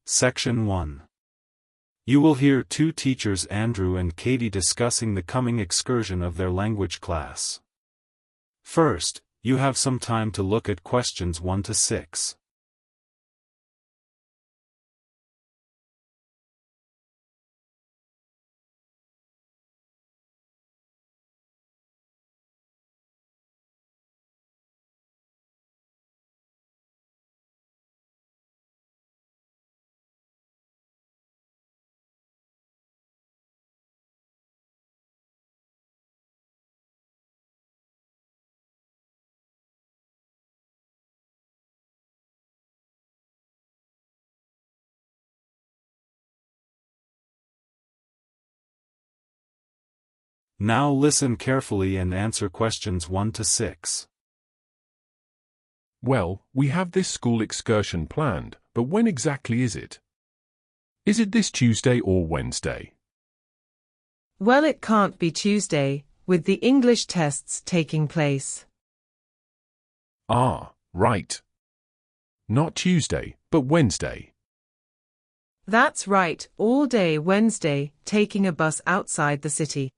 Section 1. You will hear two teachers Andrew and Katie discussing the coming excursion of their language class. First, you have some time to look at questions 1 to 6. Now listen carefully and answer questions 1 to 6. Well, we have this school excursion planned, but when exactly is it? Is it this Tuesday or Wednesday? Well, it can't be Tuesday, with the English tests taking place. Ah, right. Not Tuesday, but Wednesday. That's right, all day Wednesday, taking a bus outside the city.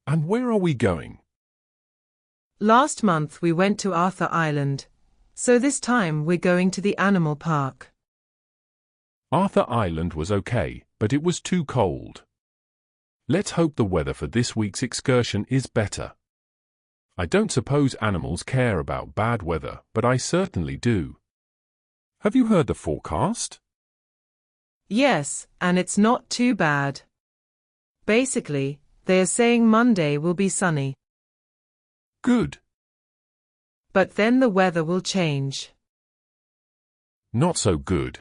And where are we going? Last month we went to Arthur Island, so this time we're going to the animal park. Arthur Island was okay, but it was too cold. Let's hope the weather for this week's excursion is better. I don't suppose animals care about bad weather, but I certainly do. Have you heard the forecast? Yes, and it's not too bad. Basically, they are saying Monday will be sunny. Good. But then the weather will change. Not so good.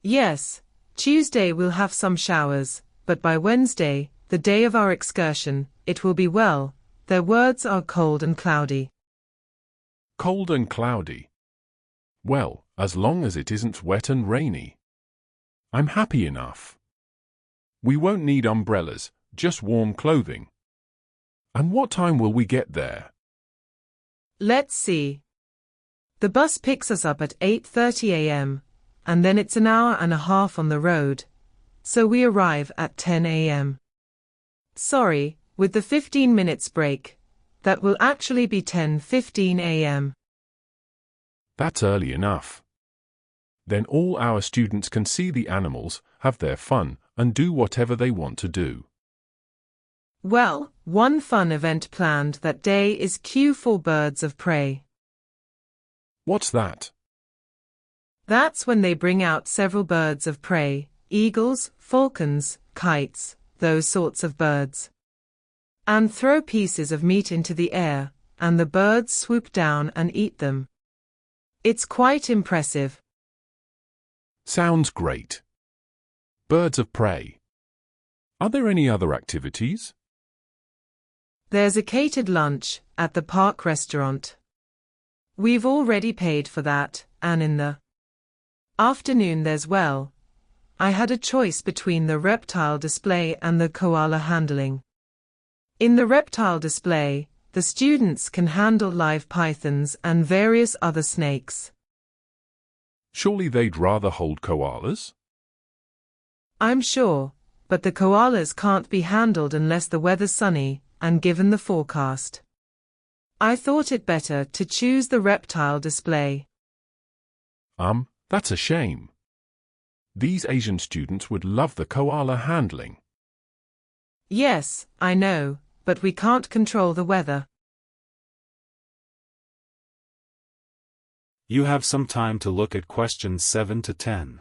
Yes, Tuesday we'll have some showers, but by Wednesday, the day of our excursion, it will be well. Their words are cold and cloudy. Cold and cloudy. Well, as long as it isn't wet and rainy. I'm happy enough. We won't need umbrellas, just warm clothing. And what time will we get there? Let's see. The bus picks us up at 8:30 a.m., and then it's an hour and a half on the road, so we arrive at 10 a.m. Sorry, with the 15 minutes break, that will actually be 10:15 a.m. That's early enough. Then all our students can see the animals, have their fun, and do whatever they want to do. Well, one fun event planned that day is Q4 Birds of Prey. What's that? That's when they bring out several birds of prey, eagles, falcons, kites, those sorts of birds, and throw pieces of meat into the air, and the birds swoop down and eat them. It's quite impressive. Sounds great. Birds of prey. Are there any other activities? There's a catered lunch at the park restaurant. We've already paid for that, and in the afternoon I had a choice between the reptile display and the koala handling. In the reptile display, the students can handle live pythons and various other snakes. Surely they'd rather hold koalas? I'm sure, but the koalas can't be handled unless the weather's sunny, and given the forecast. I thought it better to choose the reptile display. That's a shame. These Asian students would love the koala handling. Yes, I know, but we can't control the weather. You have some time to look at questions 7 to 10.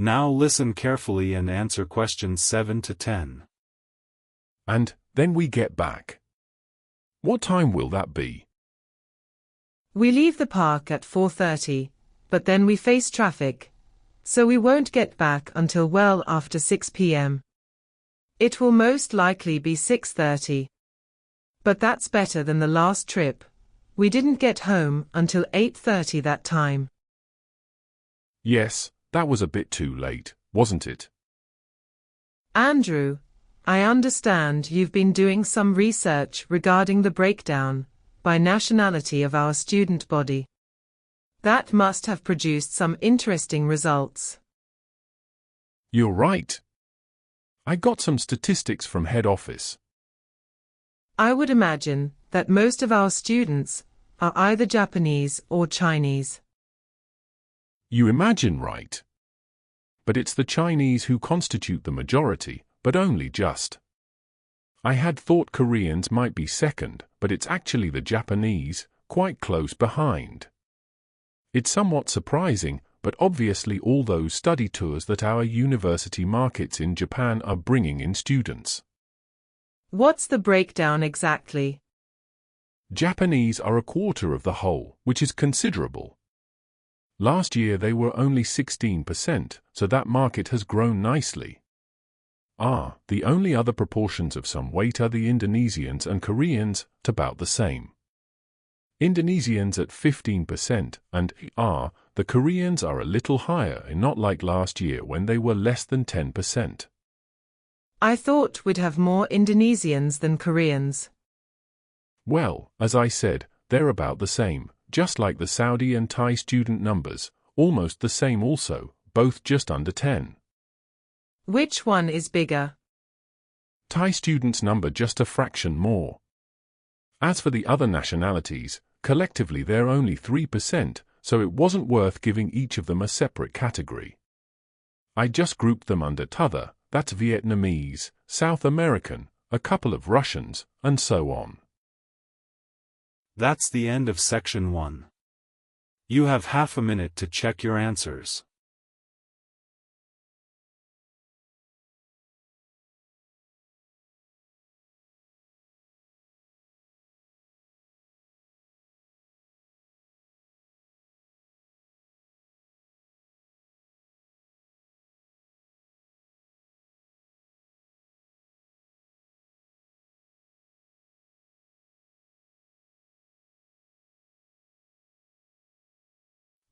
Now listen carefully and answer questions 7 to 10. And then we get back. What time will that be? We leave the park at 4:30, but then we face traffic, so we won't get back until well after 6 p.m. It will most likely be 6:30. But that's better than the last trip. We didn't get home until 8:30 that time. Yes, that was a bit too late, wasn't it? Andrew, I understand you've been doing some research regarding the breakdown by nationality of our student body. That must have produced some interesting results. You're right. I got some statistics from head office. I would imagine that most of our students are either Japanese or Chinese. You imagine right. But it's the Chinese who constitute the majority, but only just. I had thought Koreans might be second, but it's actually the Japanese, quite close behind. It's somewhat surprising, but obviously all those study tours that our university markets in Japan are bringing in students. What's the breakdown exactly? Japanese are a quarter of the whole, which is considerable. Last year they were only 16%, so that market has grown nicely. The only other proportions of some weight are the Indonesians and Koreans, at about the same. Indonesians at 15%, and the Koreans are a little higher, and not like last year when they were less than 10%. I thought we'd have more Indonesians than Koreans. Well, as I said, they're about the same, just like the Saudi and Thai student numbers, almost the same also, both just under 10. Which one is bigger? Thai students number just a fraction more. As for the other nationalities, collectively they're only 3%, so it wasn't worth giving each of them a separate category. I just grouped them under t'other, that's Vietnamese, South American, a couple of Russians, and so on. That's the end of section 1. You have half a minute to check your answers.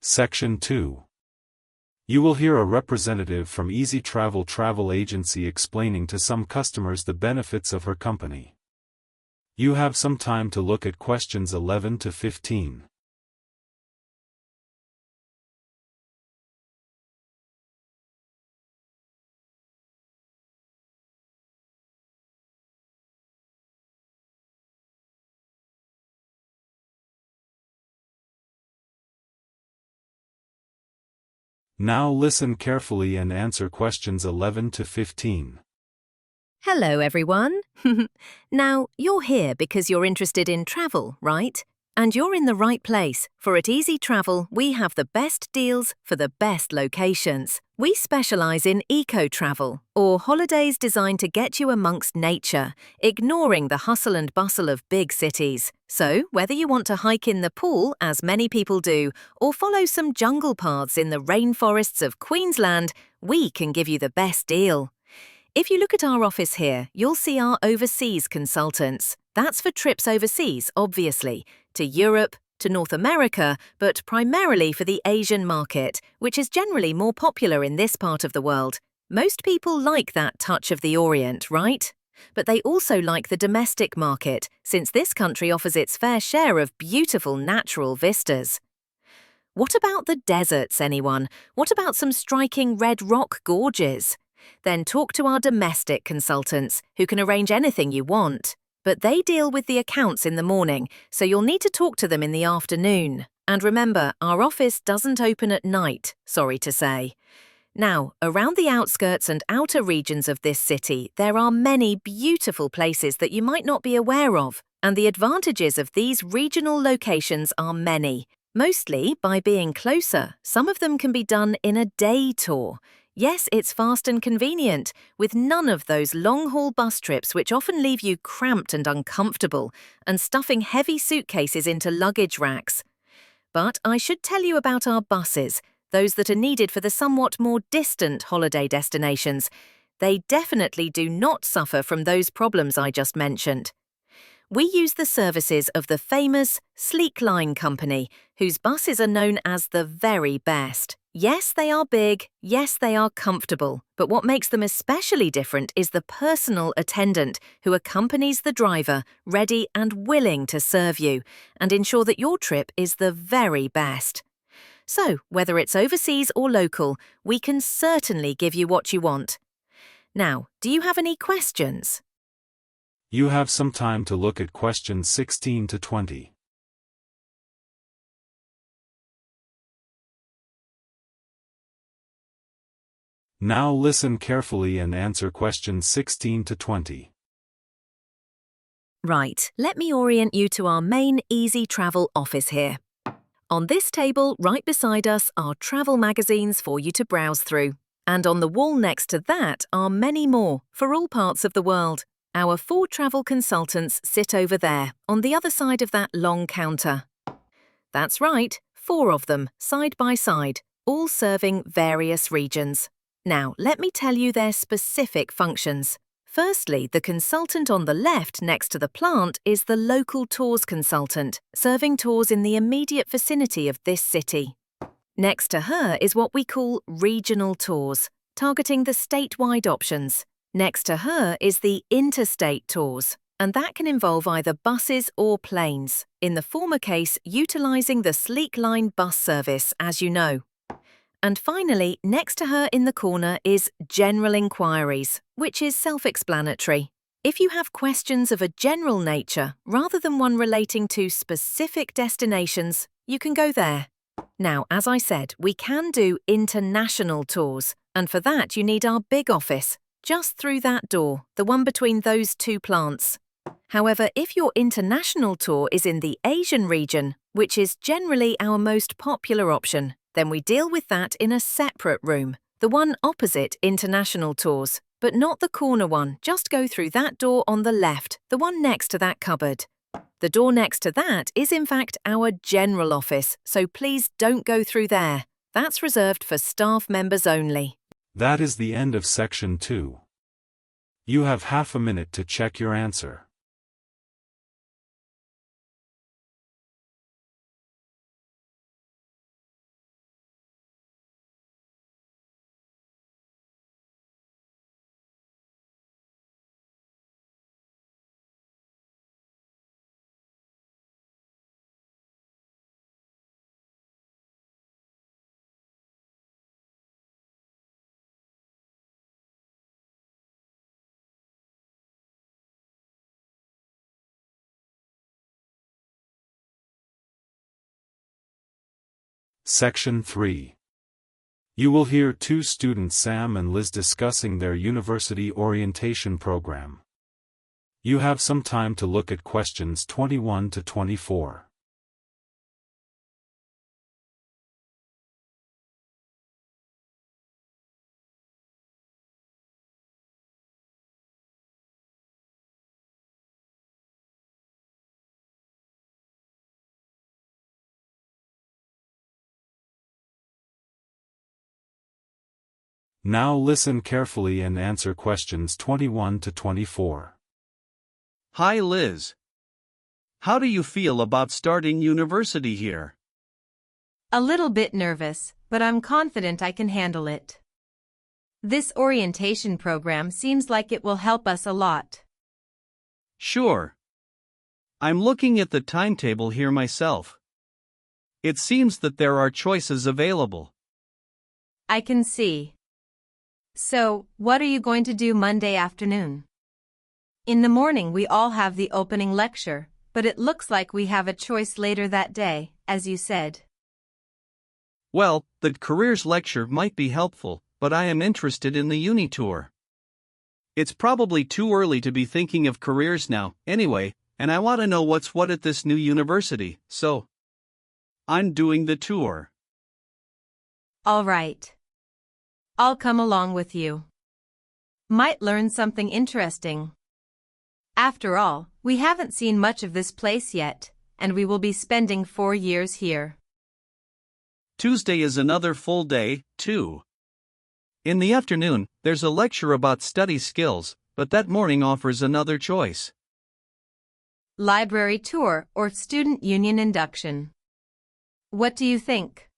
Section 2. You will hear a representative from Easy Travel travel agency explaining to some customers the benefits of her company. You have some time to look at questions 11 to 15. Now listen carefully and answer questions 11 to 15. Hello, everyone. Now, you're here because you're interested in travel, right? And you're in the right place, for at Easy Travel, we have the best deals for the best locations. We specialize in eco-travel, or holidays designed to get you amongst nature, ignoring the hustle and bustle of big cities. So, whether you want to hike in the pool, as many people do, or follow some jungle paths in the rainforests of Queensland, we can give you the best deal. If you look at our office here, you'll see our overseas consultants. That's for trips overseas, obviously, to Europe, to North America, but primarily for the Asian market, which is generally more popular in this part of the world. Most people like that touch of the Orient, right? But they also like the domestic market, since this country offers its fair share of beautiful natural vistas. What about the deserts, anyone? What about some striking red rock gorges? Then talk to our domestic consultants, who can arrange anything you want. But they deal with the accounts in the morning, so you'll need to talk to them in the afternoon. And remember, our office doesn't open at night, sorry to say. Now, around the outskirts and outer regions of this city, there are many beautiful places that you might not be aware of, and the advantages of these regional locations are many. Mostly by being closer, some of them can be done in a day tour. Yes, it's fast and convenient, with none of those long-haul bus trips which often leave you cramped and uncomfortable, and stuffing heavy suitcases into luggage racks. But I should tell you about our buses, those that are needed for the somewhat more distant holiday destinations. They definitely do not suffer from those problems I just mentioned. We use the services of the famous Sleek Line Company, whose buses are known as the very best. Yes, they are big, yes, they are comfortable, but what makes them especially different is the personal attendant who accompanies the driver, ready and willing to serve you, and ensure that your trip is the very best. So, whether it's overseas or local, we can certainly give you what you want. Now, do you have any questions? You have some time to look at questions 16 to 20. Now listen carefully and answer questions 16 to 20. Right, let me orient you to our main Easy Travel office here. On this table, right beside us, are travel magazines for you to browse through. And on the wall next to that are many more, for all parts of the world. Our 4 travel consultants sit over there, on the other side of that long counter. That's right, 4 of them, side by side, all serving various regions. Now, let me tell you their specific functions. Firstly, the consultant on the left next to the plant is the local tours consultant, serving tours in the immediate vicinity of this city. Next to her is what we call regional tours, targeting the statewide options. Next to her is the interstate tours, and that can involve either buses or planes, in the former case utilising the Sleek Line bus service, as you know. And finally, next to her in the corner is general inquiries, which is self-explanatory. If you have questions of a general nature, rather than one relating to specific destinations, you can go there. Now, as I said, we can do international tours, and for that you need our big office, just through that door, the one between those 2 plants. However, if your international tour is in the Asian region, which is generally our most popular option, then we deal with that in a separate room, the one opposite international tours, but not the corner one. Just go through that door on the left, the one next to that cupboard. The door next to that is in fact our general office, so please don't go through there. That's reserved for staff members only. That is the end of section 2. You have half a minute to check your answer. Section 3. You will hear 2 students, Sam and Liz, discussing their university orientation program. You have some time to look at questions 21 to 24. Now listen carefully and answer questions 21 to 24. Hi Liz. How do you feel about starting university here? A little bit nervous, but I'm confident I can handle it. This orientation program seems like it will help us a lot. Sure. I'm looking at the timetable here myself. It seems that there are choices available. I can see. So, what are you going to do Monday afternoon? In the morning we all have the opening lecture, but it looks like we have a choice later that day, as you said. Well, the careers lecture might be helpful, but I am interested in the uni tour. It's probably too early to be thinking of careers now, anyway, and I want to know what's what at this new university, so I'm doing the tour. All right. I'll come along with you. Might learn something interesting. After all, we haven't seen much of this place yet, and we will be spending 4 years here. Tuesday is another full day, too. In the afternoon, there's a lecture about study skills, but that morning offers another choice. Library tour or student union induction. What do you think?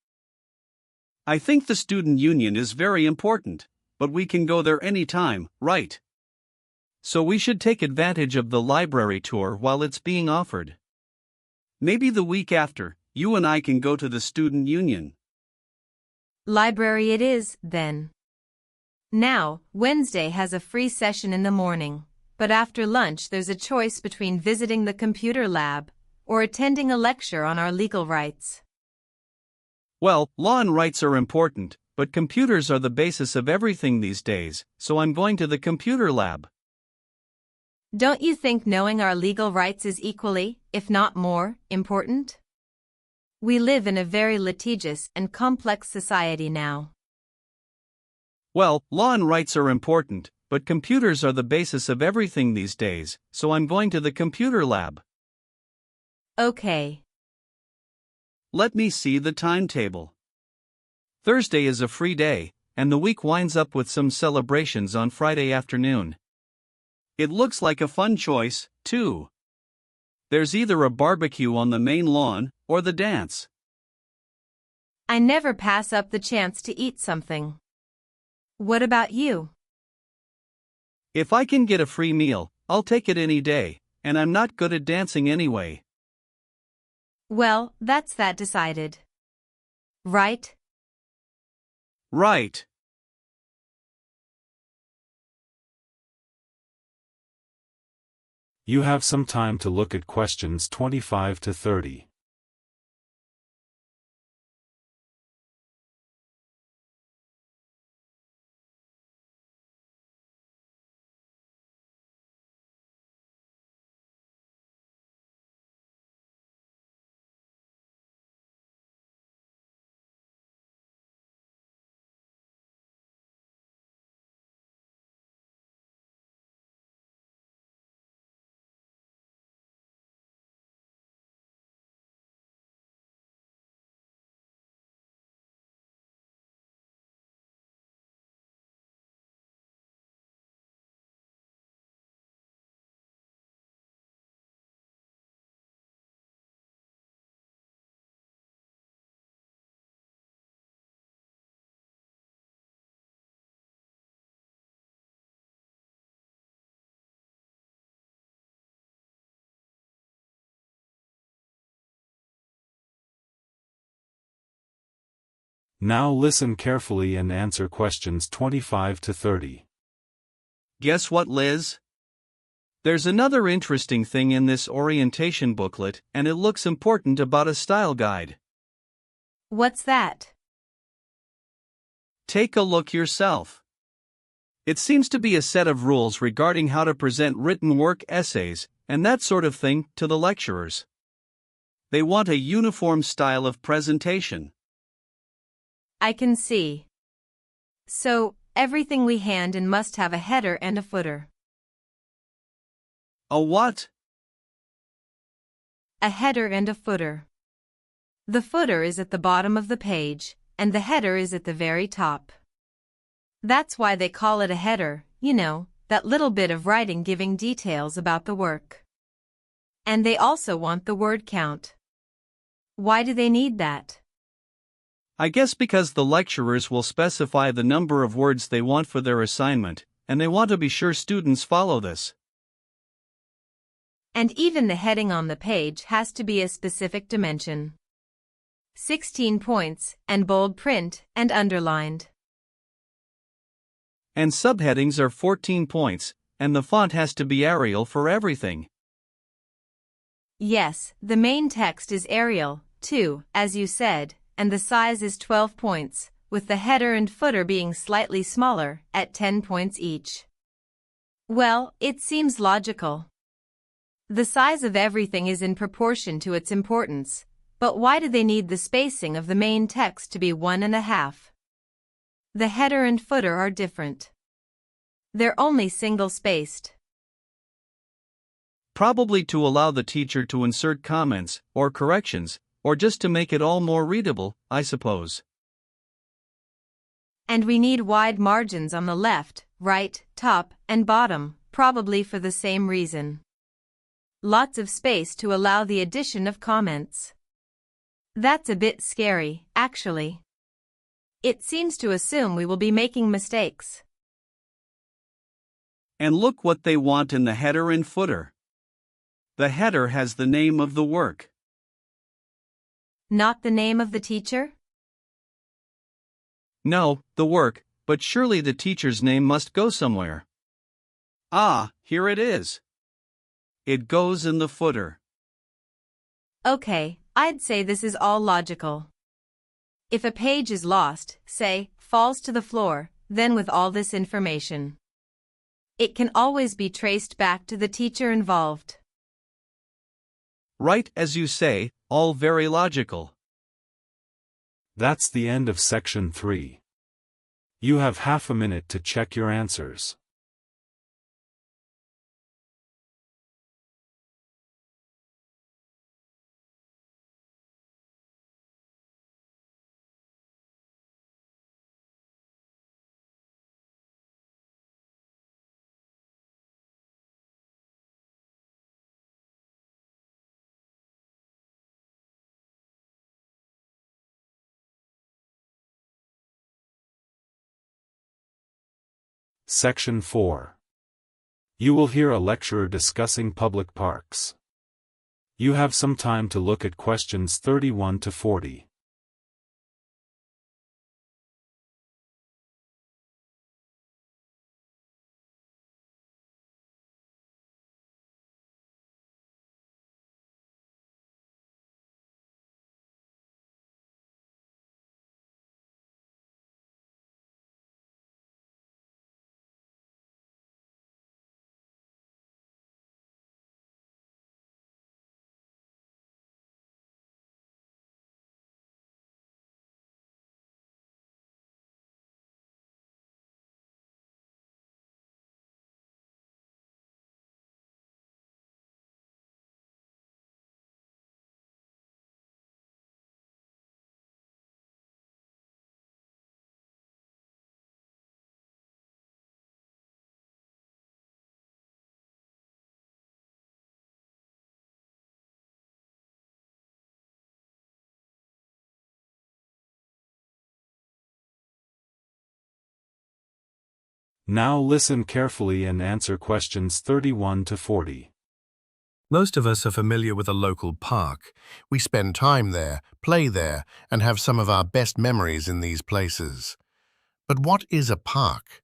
I think the student union is very important, but we can go there anytime, right? So we should take advantage of the library tour while it's being offered. Maybe the week after, you and I can go to the student union. Library it is, then. Now, Wednesday has a free session in the morning, but after lunch there's a choice between visiting the computer lab or attending a lecture on our legal rights. Well, law and rights are important, but computers are the basis of everything these days, so I'm going to the computer lab. Don't you think knowing our legal rights is equally, if not more, important? We live in a very litigious and complex society now. Well, law and rights are important, but computers are the basis of everything these days, so I'm going to the computer lab. Okay. Let me see the timetable. Thursday is a free day, and the week winds up with some celebrations on Friday afternoon. It looks like a fun choice, too. There's either a barbecue on the main lawn, or the dance. I never pass up the chance to eat something. What about you? If I can get a free meal, I'll take it any day, and I'm not good at dancing anyway. Well, that's that decided. Right? Right. You have some time to look at questions 25 to 30. Now listen carefully and answer questions 25 to 30. Guess what, Liz? There's another interesting thing in this orientation booklet, and it looks important about a style guide. What's that? Take a look yourself. It seems to be a set of rules regarding how to present written work essays, and that sort of thing, to the lecturers. They want a uniform style of presentation. I can see. So, everything we hand in must have a header and a footer. A what? A header and a footer. The footer is at the bottom of the page, and the header is at the very top. That's why they call it a header, you know, that little bit of writing giving details about the work. And they also want the word count. Why do they need that? I guess because the lecturers will specify the number of words they want for their assignment, and they want to be sure students follow this. And even the heading on the page has to be a specific dimension. 16 points, and bold print, and underlined. And subheadings are 14 points, and the font has to be Arial for everything. Yes, the main text is Arial, too, as you said, and the size is 12 points, with the header and footer being slightly smaller, at 10 points each. Well, it seems logical. The size of everything is in proportion to its importance, but why do they need the spacing of the main text to be 1.5? The header and footer are different. They're only single-spaced. Probably to allow the teacher to insert comments or corrections or just to make it all more readable, I suppose. And we need wide margins on the left, right, top, and bottom, probably for the same reason. Lots of space to allow the addition of comments. That's a bit scary, actually. It seems to assume we will be making mistakes. And look what they want in the header and footer. The header has the name of the work. Not the name of the teacher? No, the work, but surely the teacher's name must go somewhere. Ah, here it is. It goes in the footer. Okay, I'd say this is all logical. If a page is lost, say, falls to the floor, then with all this information, it can always be traced back to the teacher involved. Right as you say, all very logical. That's the end of section 3. You have half a minute to check your answers. Section 4. You will hear a lecturer discussing public parks. You have some time to look at questions 31 to 40. Now listen carefully and answer questions 31 to 40. Most of us are familiar with a local park. We spend time there, play there, and have some of our best memories in these places. But what is a park?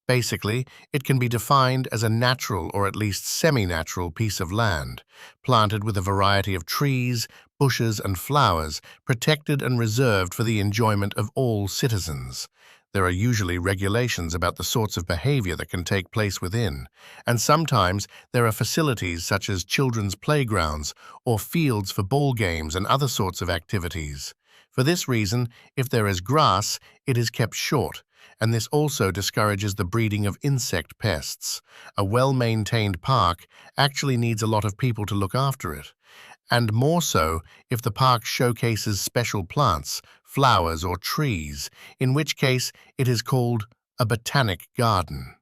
Basically, it can be defined as a natural or at least semi-natural piece of land, planted with a variety of trees, bushes, and flowers, protected and reserved for the enjoyment of all citizens. There are usually regulations about the sorts of behavior that can take place within, and sometimes there are facilities such as children's playgrounds or fields for ball games and other sorts of activities. For this reason, if there is grass, it is kept short, and this also discourages the breeding of insect pests. A well-maintained park actually needs a lot of people to look after it, and more so if the park showcases special plants, flowers, or trees, in which case it is called a botanic garden.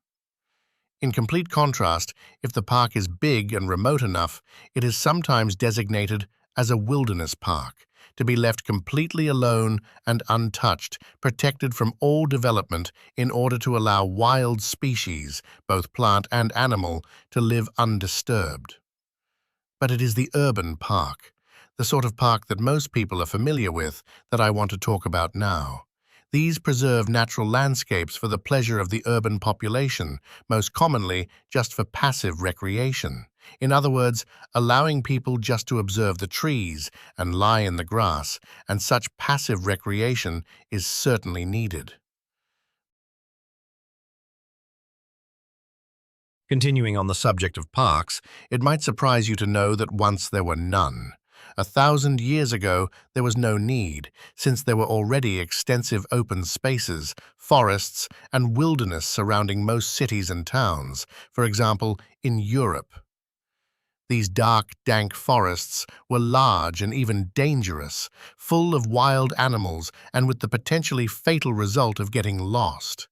In complete contrast, if the park is big and remote enough, it is sometimes designated as a wilderness park, to be left completely alone and untouched, protected from all development in order to allow wild species, both plant and animal, to live undisturbed. But it is the urban park, the sort of park that most people are familiar with, that I want to talk about now. These preserve natural landscapes for the pleasure of the urban population, most commonly just for passive recreation. In other words, allowing people just to observe the trees and lie in the grass, and such passive recreation is certainly needed. Continuing on the subject of parks, it might surprise you to know that once there were none. 1,000 years ago, there was no need, since there were already extensive open spaces, forests, and wilderness surrounding most cities and towns, for example, in Europe. These dark, dank forests were large and even dangerous, full of wild animals and with the potentially fatal result of getting lost.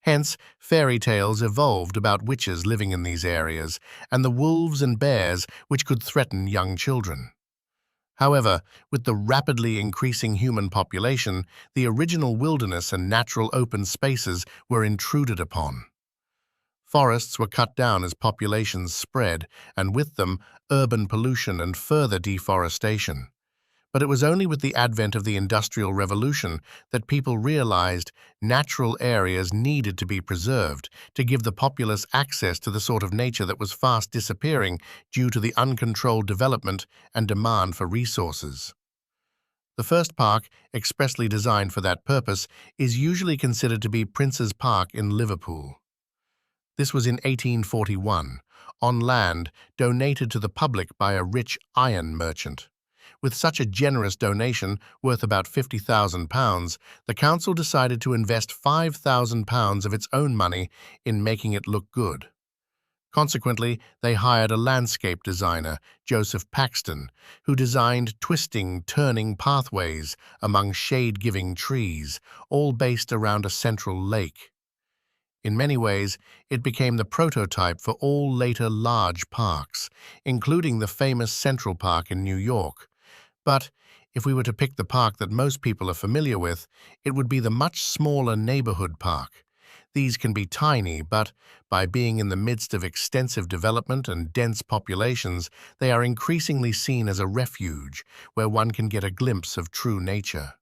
Hence, fairy tales evolved about witches living in these areas and the wolves and bears which could threaten young children. However, with the rapidly increasing human population, the original wilderness and natural open spaces were intruded upon. Forests were cut down as populations spread, and with them, urban pollution and further deforestation. But it was only with the advent of the Industrial Revolution that people realized natural areas needed to be preserved to give the populace access to the sort of nature that was fast disappearing due to the uncontrolled development and demand for resources. The first park, expressly designed for that purpose, is usually considered to be Prince's Park in Liverpool. This was in 1841, on land donated to the public by a rich iron merchant. With such a generous donation, worth about £50,000, the council decided to invest £5,000 of its own money in making it look good. Consequently, they hired a landscape designer, Joseph Paxton, who designed twisting, turning pathways among shade-giving trees, all based around a central lake. In many ways, it became the prototype for all later large parks, including the famous Central Park in New York. But if we were to pick the park that most people are familiar with, it would be the much smaller neighborhood park. These can be tiny, but by being in the midst of extensive development and dense populations, they are increasingly seen as a refuge where one can get a glimpse of true nature.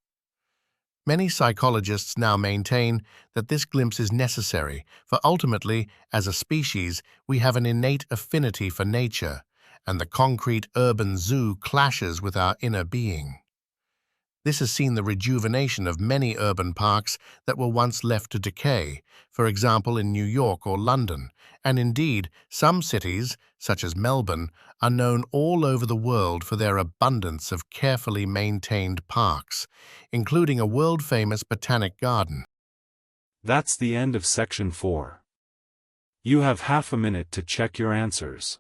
Many psychologists now maintain that this glimpse is necessary, for ultimately, as a species, we have an innate affinity for nature, and the concrete urban zoo clashes with our inner being. This has seen the rejuvenation of many urban parks that were once left to decay, for example in New York or London, and indeed some cities, such as Melbourne, are known all over the world for their abundance of carefully maintained parks, including a world-famous botanic garden. That's the end of section 4. You have half a minute to check your answers.